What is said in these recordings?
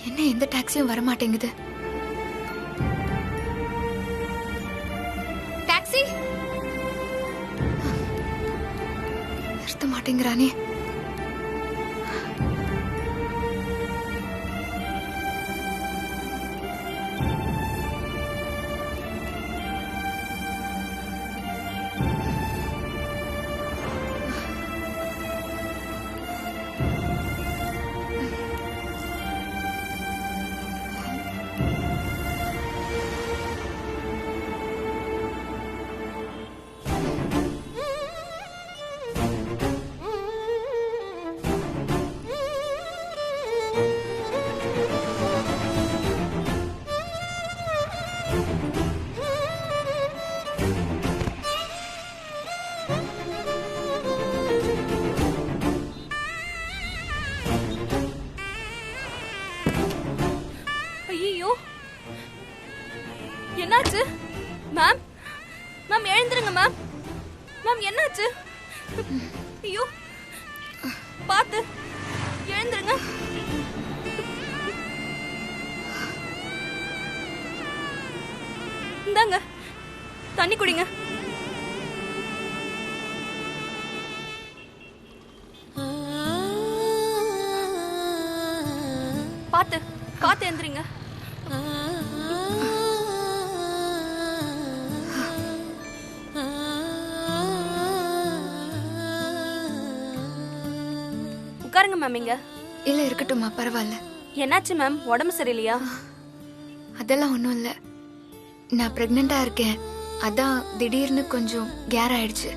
என்ன எந்த டாக்ஸியும் வர மாட்டேங்குது. டாக்ஸி நிறுத்த மாட்டேங்கிறானே. என்னாச்சு மேம்? மேம் எழுந்துருங்க மேம். மேம் என்னாச்சு? ஐயோ பாத்து எழுந்துருங்க. இந்தாங்க தண்ணி குடிங்க. பாத்து பாத்து எழுந்துருங்க. உட்காருங்க மேம். இங்க இல்ல இருக்கட்டும்மா, பரவாயில்ல. என்னாச்சு மேம்? உடம்பு சரியில்லையா? அதெல்லாம் ஒண்ணும் இல்ல. நான் பிரெக்னெண்டா இருக்கேன், அதான் திடீர்னு கொஞ்சம் கேர் ஆயிடுச்சு.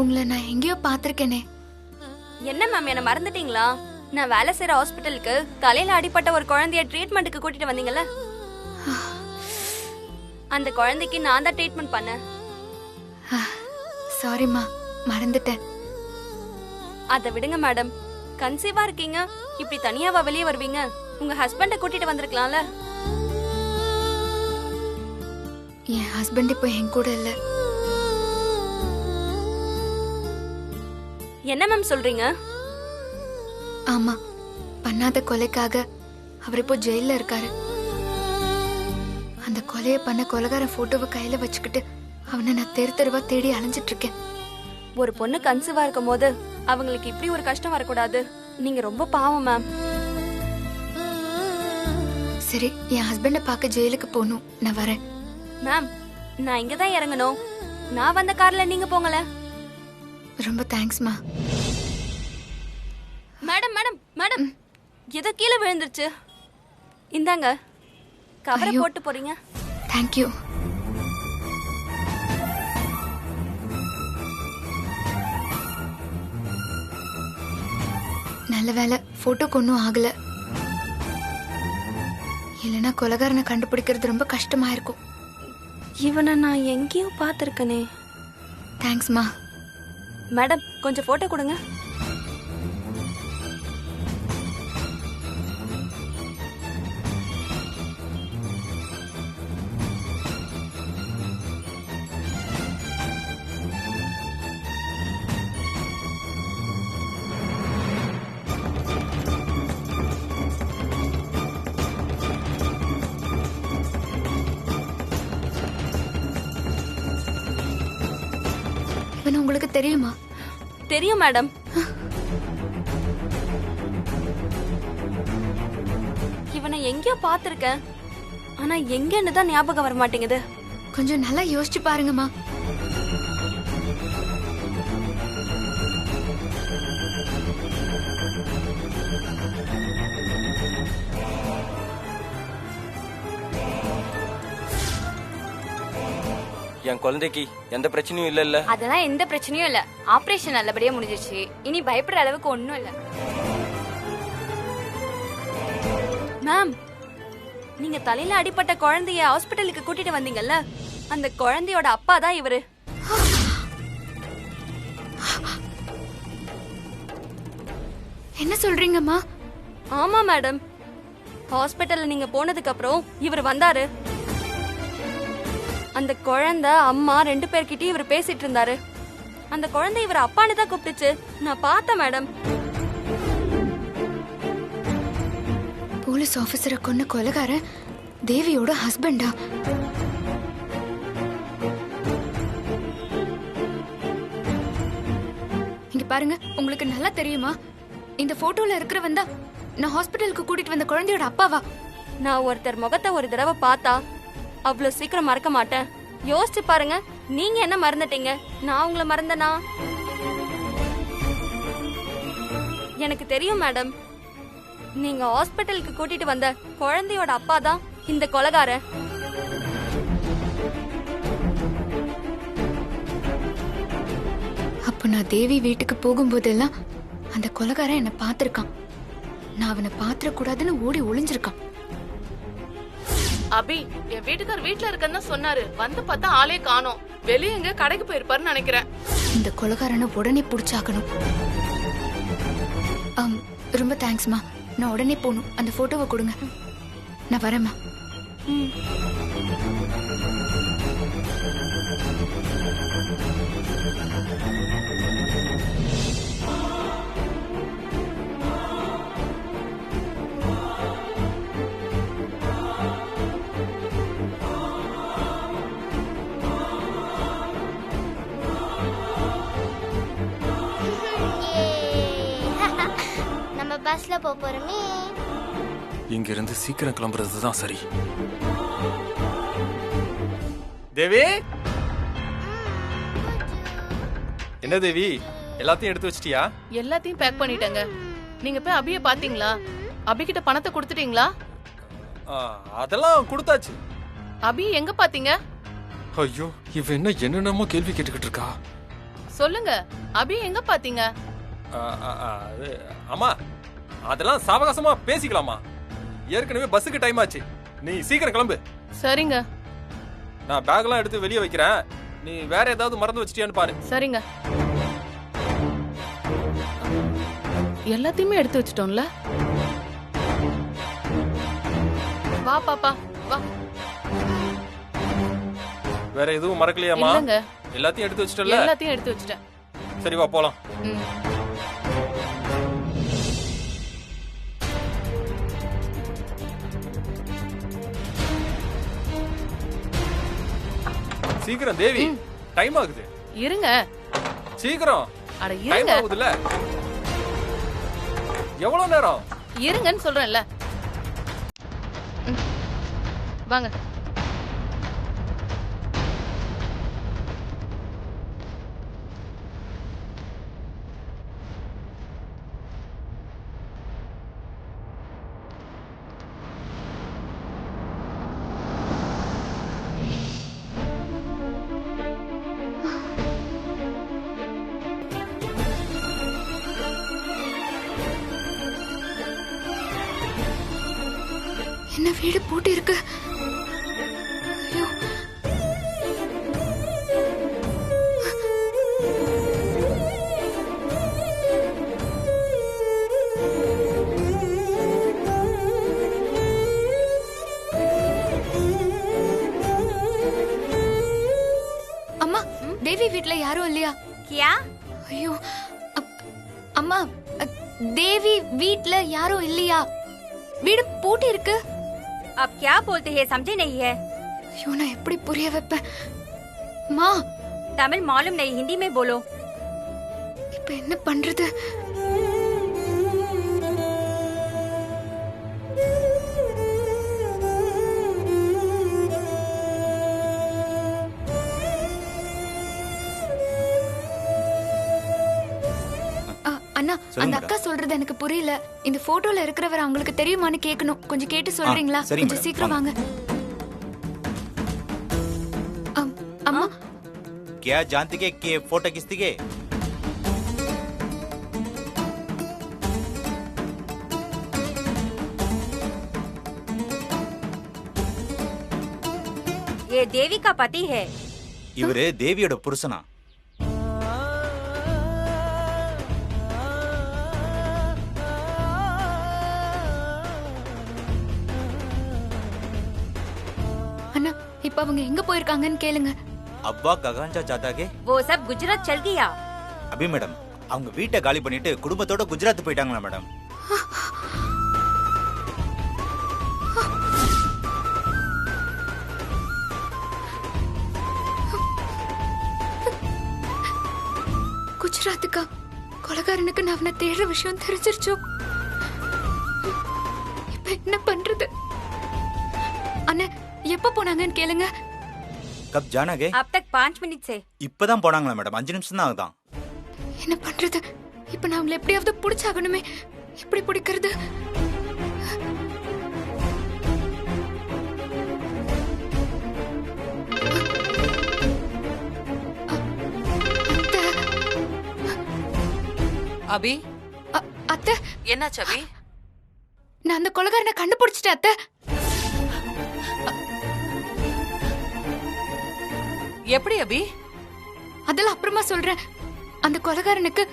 உங்களை நான் எங்கேயோ பாத்திருக்கேனே. என்ன மேம், என்ன மறந்துட்டீங்களா? நான் வேலை செய்யற ஹாஸ்பிட்டலுக்கு தலையில அடிப்பட்ட ஒரு குழந்தைய ட்ரீட்மெண்ட்டுக்கு கூட்டிட்டு வந்தீங்கல்ல, அந்த குழந்தைக்கு நான் தான் ட்ரீட்மெண்ட் பண்ணேன். சாரிம்மா, மறந்துட்டேன். அதை விடுங்க மேடம். கன்சீவா இருக்கீங்க, இப்படி தனியாவா வெளியே வருவீங்க? உங்க ஹஸ்பண்ட கூட்டிட்டு வந்திருக்கலாம்ல. என் ஹஸ்பண்ட் இப்போ என் கூட இல்ல. என்ன மேம் சொல்றீங்க? ஆமா, பண்ணாத கொலைக்காக அவர் இப்போ ஜெயில இருக்காரு. அந்த கொலைய பண்ண கொலைகார போட்டோவை கையில வச்சுக்கிட்டு அவனை நான் தெரு தெருவா தேடி அலைஞ்சிட்டு இருக்கேன். ஒரு பொண்ணு கன்சீவா இருக்கும் போது அவங்களுக்கு இப்படி ஒரு கஷ்டம் வரக்கூடாது. நீங்க ரொம்ப பாவம் மேம். சரி, என் ஹஸ்பண்ட பார்க்க ஜெயிலுக்கு போகணும், நான் வரேன். மேம், நான் இங்கதான் இறங்கணும். நான் வந்த கார்ல நீங்க போங்கல. ரொம்ப தேங்க்ஸ்மா. மேடம் மேடம் மேடம், ஏதோ கீழே விழுந்துருச்சு. இந்தாங்க, கவரை போட்டு போறீங்க. தேங்க்யூ. நல்ல வேலை, போட்டோக்கு ஒன்றும் ஆகல. இல்லைன்னா கொலைகாரனை கண்டுபிடிக்கிறது ரொம்ப கஷ்டமா இருக்கும். இவனை நான் எங்கேயோ பார்த்திருக்கனே. தேங்க்ஸ்மா. மேடம், கொஞ்சம் போட்டோ கொடுங்க. இவன் உங்களுக்கு தெரியுமா? தெரியும் மேடம். இவனை எங்கேயோ பார்த்திருக்கேன், ஆனா எங்கன்னு தான் ஞாபகம் வர மாட்டேங்குது. கொஞ்சம் நல்லா யோசிச்சு பாருங்கம்மா. என் குழந்தைக்கு எந்த பிரச்சனையும் இல்ல. அதெல்லாம் எந்த பிரச்சனையும் இல்ல. ஆபரேஷன் நல்லபடியா முடிஞ்சிருச்சு. இனி பயப்படுற அளவுக்கு ஒண்ணும் இல்ல. மேம், நீங்க தலையில அடிப்பட்ட குழந்தைய ஹாஸ்பிட்டலுக்கு கூட்டிட்டு வந்தீங்கல்ல, அந்த குழந்தையோட அப்பா தான் இவரு. என்ன சொல்றீங்கம்மா? ஆமா மேடம். ஹாஸ்பிட்டல்ல நீங்க போனதுக்கு அப்புறம் இவர் வந்தாரு. அந்த குழந்தை அம்மா 2 பேர்கிட்டயும் இவர் பேசிட்டு இருந்தாரு. அந்த குழந்தை இவர் அப்பான்னு தான் கூப்பிட்டுச்சு. நான் பார்த்தேன் மேடம். போலீஸ் ஆபீசரை கொன்ன கொலைகாரன் தேவியோட ஹஸ்பண்டா? இங்க பாருங்க, உங்களுக்கு நல்லா தெரியுமா இந்த போட்டோல இருக்கிறவன் தான் நான் ஹாஸ்பிட்டலுக்கு கூட்டிட்டு வந்த குழந்தையோட அப்பாவா? நான் ஒருத்தர் முகத்தை ஒரு தடவை பார்த்தா அவ்வளவு சீக்கிரம் மறக்க மாட்டேன். யோசிச்சு பாருங்க, நீங்க என்ன மறந்துட்டீங்க, நான் உங்களை மறந்தனா? எனக்கு தெரியும் மேடம், நீங்க ஹாஸ்பிட்டலுக்கு கூட்டிட்டு வந்த குழந்தையோட அப்பா தான் இந்த கொலைகாரன். அப்ப நான் தேவி வீட்டுக்கு போகும்போதெல்லாம் அந்த கொலைகாரன் என்ன பார்த்திருக்கான். நான் அவனை பாத்திரக்கூடாதுன்னு ஓடி ஒளிஞ்சிருக்கான். அபி, என் வீட்டுக்கார் வீட்ல இருக்கன்னு சொன்னாரு. வந்து பார்த்தா ஆளே காணோம். வெளியே எங்க கடைக்கு போயிருப்பாருன்னு நினைக்கிறேன். இந்த கொலைகாரனை உடனே புடிச்சாக்கணும். ரொம்ப தேங்க்ஸ்மா. நான் உடனே போகணும். அந்த போட்டோவை கொடுங்க. நான் வரேம்மா. நம்ம பஸ்ல போறோமே. இங்க இருந்து சீக்கிரம் கிளம்புறதுதான் சரி. தேவி, என்ன தேவி, எல்லாத்தையும் எடுத்து வச்சிட்டியா? எல்லாத்தையும் பேக் பண்ணிட்டேங்க. நீங்க போய் அபிய பாத்தீங்களா? அபி கிட்ட பணத்தை கொடுத்துட்டீங்களா? அதெல்லாம் கொடுத்தாச்சு. அபி எங்க பாத்தீங்க? ஐயோ, இவ என்ன என்னென்னமோ கேள்வி கேட்டுக்கிட்டு இருக்கா. சொல்லுங்க, அபி எங்க பாத்தீங்க? அம்மா, அதெல்லாம் சாவகாசமா பேசிக்கலாமா? ஏற்கனவே பஸ்ஸுக்கு டைம் ஆச்சு. நீ சீக்கிரம் கிளம்பு. சரிங்க. நான் பேக்லாம் எடுத்து வெளியே வைக்கிறேன். நீ வேற ஏதாவது மறந்து வச்சிட்டியான்னு பாரு. சரிங்க. எல்லாத்தையுமே எடுத்து வச்சிட்டோம்ல. வா பாப்பா வா. வேற எதுவும் மறக்கலையாமா? இல்லங்க, எல்லாத்தையும் எடுத்து வச்சிட்டல? எல்லாத்தையும் எடுத்து வச்சிட்டேன். சரி வா போலாம். சீக்கிரம் தேவி, டைம் ஆகுது. இருங்க. சீக்கிரம். அட டைம் இருங்க. ஆகுதுல. எவ்வளவு நேரம்? இருங்கன்னு சொல்றேன்ல. வாங்க. என்ன வீடு பூட்டி இருக்கு? ஐயோ, அம்மா, தேவி வீட்ல யாரும் இல்லையா? கியா? ஐயோ, அம்மா, தேவி வீட்ல யாரும் இல்லையா? வீடு பூட்டி இருக்கு. आप क्या बोलते हैं समझे नहीं है? ஐயோ, நான் எப்படி புரிய வைப்பேன்? மா, तमिल मालूम नहीं, हिंदी में बोलो. இப்ப என்ன பண்றது? அண்ணா, அந்த அக்கா சொல்றது எனக்கு புரியல. இந்த போட்டோல இருக்கிறவர் அவங்களுக்கு தெரியுமான்னு கேட்கணும். கொஞ்சம் கேட்டு சொல்றீங்களா? கொஞ்சம் சீக்கிரம் வாங்க. அம்மா, क्या जानती के कि फोटो किसती के? ये देवी का पति है. இவரு தேவியோட புருஷனா? அண்ணா, இப்ப அவங்க எங்க போயிருக்காங்கன்னு கேளுங்க. அவ்வா ககாஞ்சா சாத்தாகே वो सब गुजरात चल गया அபி மேடம் அவங்க வீட்டை காலி பண்ணிட்டு குடும்பத்தோட குஜராத் போயிட்டாங்களா மேடம்? குஜராத்துக்கா? கொலைகாரனுக்கு நான் அவனை தேடுற விஷயம் தெரிஞ்சிருச்சோ? இப்ப என்ன பண்றது? அண்ணா எப்ப போனாங்கன்னு கேளுங்க. கப் ஜானாகே अब तक 5 मिनट से இப்பதான் போனாங்களா மேடம்? 5 நிமிஷம் தான் ஆகுதான். என்ன பண்றது? இப்ப நான் அவங்களை எப்படியாவது புடிச்சாகணுமே. எப்படி பிடிக்கிறது? அபி அத்தை, என்னாச்சு அபி? நான் அந்த கொலைகாரனை கண்டுபிடிச்சிட்டேன் அத்தை. எப்படி அபி? அதெல்லாம் அப்புறமா சொல்றேன். அந்த கொலைகாரனுக்கு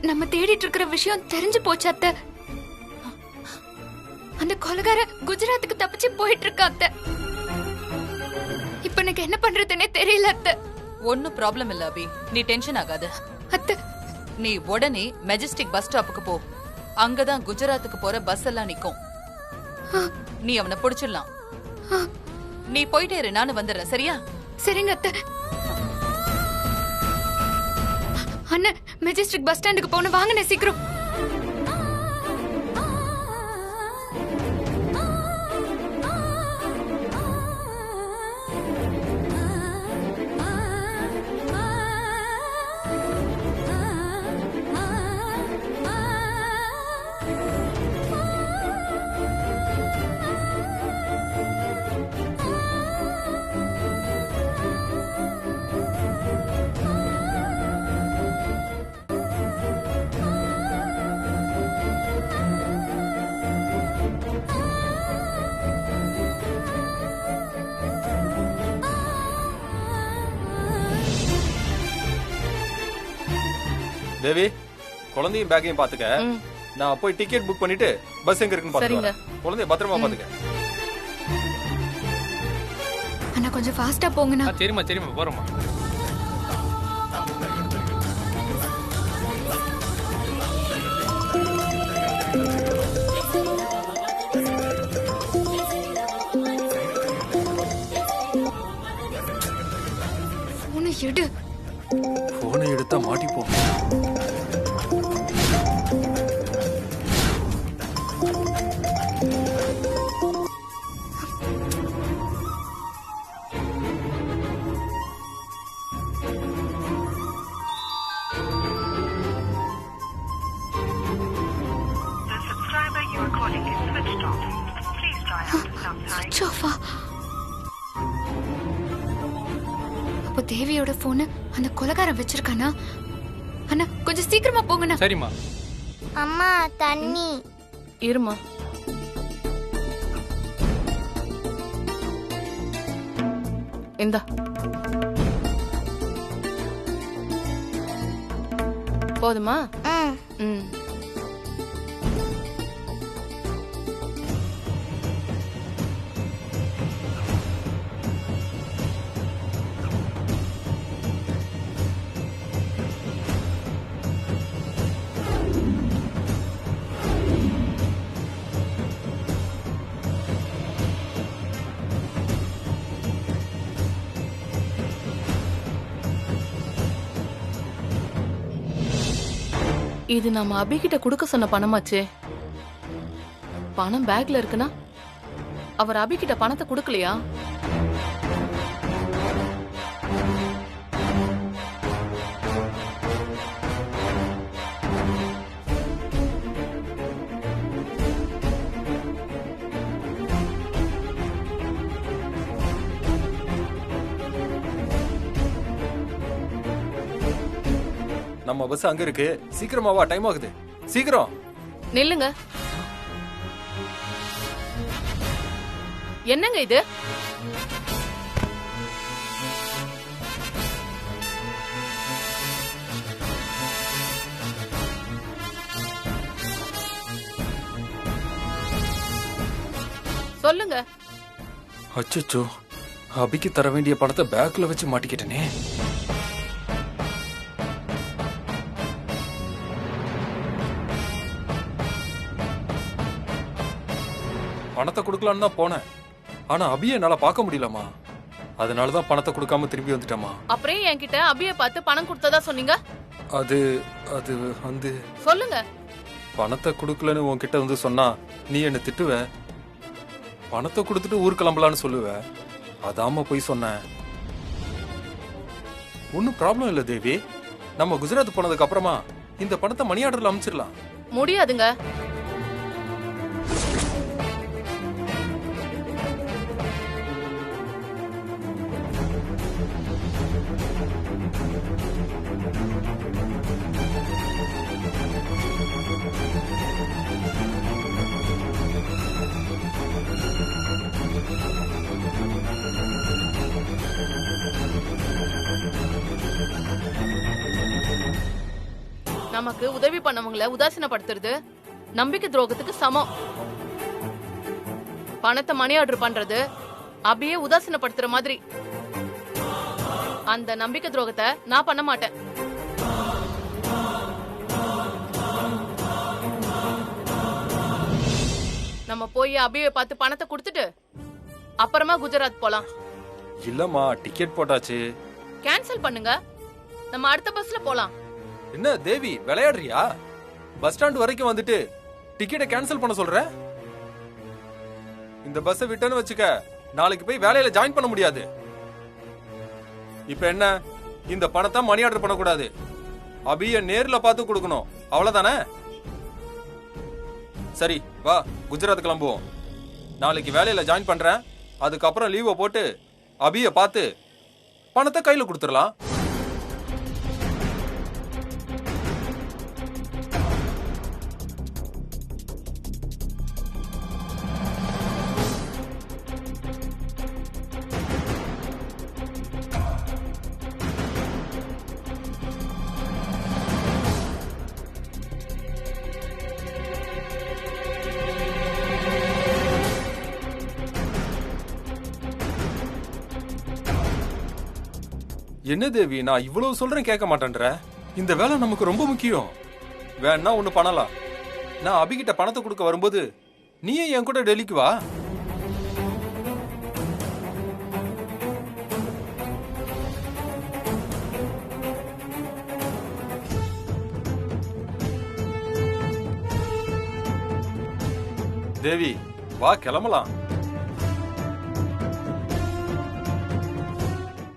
நம்ம தேடிட்டு இருக்கிற விஷயம் தெரிஞ்சு போச்சு அத்தை. அந்த கொலைகாரன் குஜராத்துக்கு தப்பிச்சு போயிட்டு இருக்கா அத்தை. இப்ப எனக்கு என்ன பண்றதுன்னே தெரியல அத்தை. ஒன்னும் ப்ராப்ளம் இல்ல அபி, நீ டென்ஷன் ஆகாத. அத்தை, நீ உடனே மெஜஸ்டிக் பஸ் ஸ்டாப்புக்கு போ. அங்கதான் குஜராத்துக்கு போற பஸ் எல்லாம் நிக்கும். நீ அவனை புடிச்சிடலாம். நீ போயிட்டே இரு, நானும் வந்துடுறேன். சரியா? சரிங்க அத்தை. அண்ணன் மெஜஸ்டிக் பஸ் ஸ்டாண்டுக்கு போன வாங்கின சீக்கிரம். தேவி, குழந்தையும் பேக்கையும் பாத்துக்க. நான் போய் டிக்கெட் புக் பண்ணிட்டு பஸ் எங்க இருக்குன்னு பாத்துக்க. குழந்தைய பத்திரமா பாத்துக்க. அண்ணா கொஞ்சம் ஃபாஸ்டா போங்கண்ணா. சரிம்மா சரிம்மா, போறோம்மா. போனை எடு. போனை எடுத்தா மாட்டிப்போம். சுவிட்ச் ஆஃபா? அப்போ தேவியோட போன் அந்த கொலைகாரன் வச்சிருக்கானா? அண்ணா கொஞ்சம் சீக்கிரமா போங்கண்ணா. சரிம்மா. அம்மா தண்ணி. இருமா. இந்தா. போதுமா? ம். இது நம்ம அபிகிட்ட கொடுக்க சொன்ன பணமாச்சே. பணம் பேக்ல இருக்குன்னா அவர் அபிகிட்ட பணத்தை கொடுக்கலையா? நம்ம பஸ் அங்க இருக்கு. சீக்கிரமா வா, டைம் ஆகுது. சீக்கிரம் நில்லுங்க. என்னங்க இது? சொல்லுங்க. அச்சச்சோ, அபிக்கு தர வேண்டிய பணத்தை பேக்ல வச்சு மாட்டிக்கிட்டேனே. பணத்தை கொடுக்கலான்னு தான் போனேன். ஆனா அபியை என்னால பார்க்க முடியலமா. அதனாலதான் பணத்தை கொடுக்காம திரும்பி வந்துட்டேமா. அப்புறம் என்கிட்ட அபிய பார்த்து பணம் கொடுத்ததா சொன்னீங்க. அது அது வந்து சொல்லுங்க. பணத்தை கொடுக்கலன்னு உன்கிட்ட வந்து சொன்னா நீ என்ன திட்டுவ. பணத்தை கொடுத்துட்டு ஊர் கிளம்பலான்னு சொல்லுவ. அதாம போய் சொன்னேன். ஒன்னும் ப்ராப்ளம் இல்ல தேவி. நம்ம குஜராத் போனதுக்கு அப்புறமா இந்த பணத்தை மணி ஆர்டர்ல அனுப்பிச்சிடலாம். முடியாதுங்க. நமக்கு உதவி பண்ணவங்களை உதாசீனப்படுத்துறது நம்பிக்கை துரோகத்துக்கு சமம். பணத்தை மணி ஆர்டர் பண்றது அபியே உதாசீனப்படுத்துற மாதிரி. அந்த நம்பிக்கை துரோகத்தை நான் பண்ண மாட்டேன். நம்ம போய் அபியை பார்த்து பணத்தை கொடுத்துட்டு அப்புறமா குஜராத் போலாம். இல்லம்மா, டிக்கெட் போட்டாச்சு. கேன்சல் பண்ணுங்க. நம்ம அடுத்த பஸ்ல போலாம். என்ன தேவி விளையாடுறியா? பஸ் ஸ்டாண்ட் வரைக்கும் வந்துட்டு டிக்கெட்டை கேன்சல் பண்ண சொல்ற? இந்த பஸ் விட்டேன்னு வச்சுக்க, நாளைக்கு போய் வேலையில ஜாயின் பண்ண முடியாது. இப்ப என்ன, இந்த பணத்தை மணி ஆர்டர் பண்ணக்கூடாது. அபிய நேர்ல பார்த்து கொடுக்கணும், அவ்வளவுதானே? சரி வா, குஜராத் கிளம்புவோம். நாளைக்கு வேலையில ஜாயின் பண்றேன். அதுக்கப்புறம் லீவை போட்டு அபிய பார்த்து பணத்தை கையில கொடுத்துடலாம். என்ன தேவி, நான் இவ்வளவு சொல்றேன் கேட்க மாட்டேன்ற. இந்த வேலை நமக்கு ரொம்ப முக்கியம். வேணா ஒண்ணு பண்ணலாம். நான் அபிகிட்ட பணத்தை கொடுக்க வரும்போது நீயே என் கூட டெல்லிக்கு வா. தேவி வா, கிளம்பலாம்.